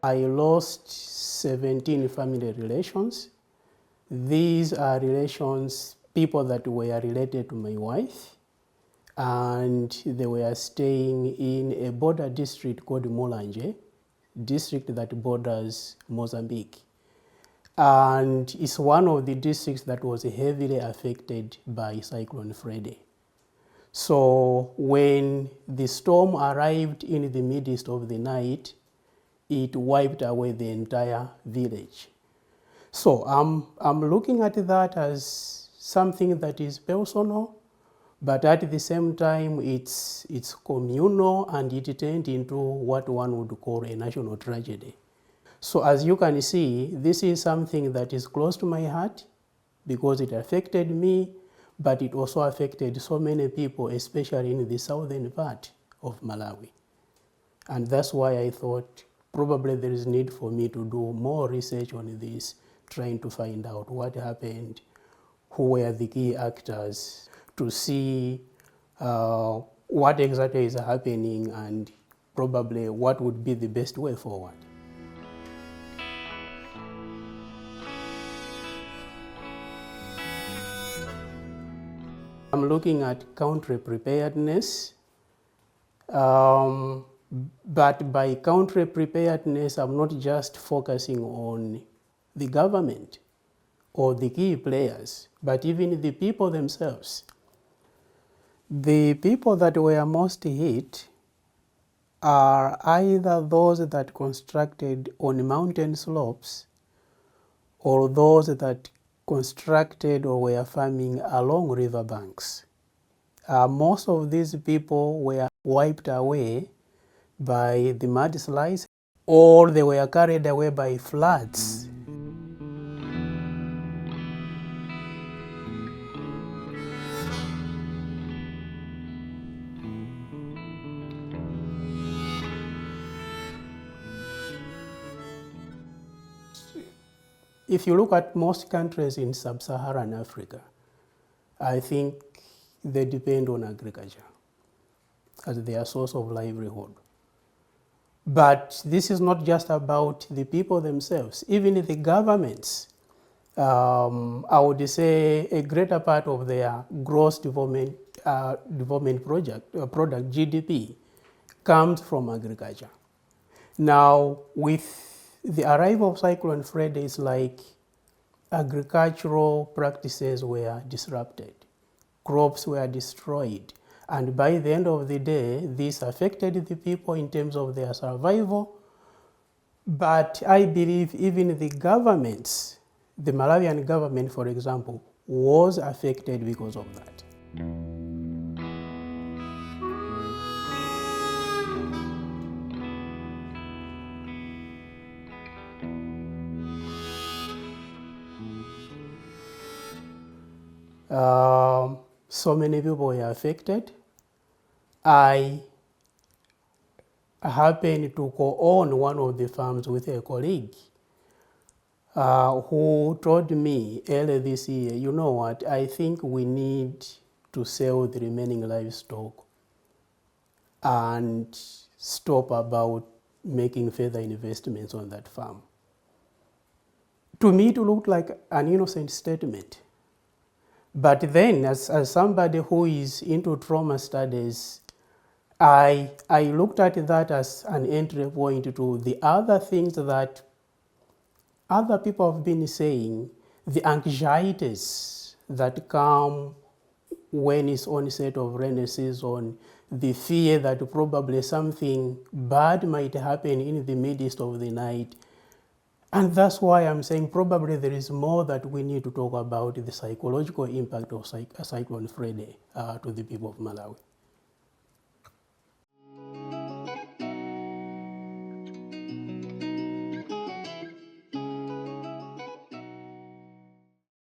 I lost 17 family relations. These are relations, people that were related to my wife, and they were staying in a border district called Mulanje, district that borders Mozambique. And it's one of the districts that was heavily affected by Cyclone Freddy. So when the storm arrived in the midst of the night, it wiped away the entire village. So I'm looking at that as something that is personal, but at the same time it's communal, and it turned into what one would call a national tragedy. So as you can see, this is something that is close to my heart because it affected me, but it also affected so many people, especially in the southern part of Malawi. And that's why I thought probably there is need for me to do more research on this, trying to find out what happened, who were the key actors, to see what exactly is happening, and probably what would be the best way forward. I'm looking at country preparedness, but by country preparedness, I'm not just focusing on the government or the key players, but even the people themselves. The people that were most hit are either those that constructed on mountain slopes or those that constructed or were farming along riverbanks. Most of these people were wiped away by the mudslides, or they were carried away by floods. If you look at most countries in sub-Saharan Africa, I think they depend on agriculture as their source of livelihood. But this is not just about the people themselves. Even the governments, I would say a greater part of their gross development product, GDP, comes from agriculture. Now, with the arrival of Cyclone Freddy, it's like agricultural practices were disrupted, crops were destroyed, and by the end of the day, this affected the people in terms of their survival. But I believe even the governments, the Malawian government, for example, was affected because of that. So many people were affected. I happened to co-own one of the farms with a colleague who told me earlier this year, you know what, I think we need to sell the remaining livestock and stop about making further investments on that farm. To me, it looked like an innocent statement. But then, as somebody who is into trauma studies, I looked at that as an entry point to the other things that other people have been saying, the anxieties that come when it's onset of rainy season, the fear that probably something bad might happen in the midst of the night. And that's why I'm saying probably there is more that we need to talk about the psychological impact of Cyclone Freddy to the people of Malawi.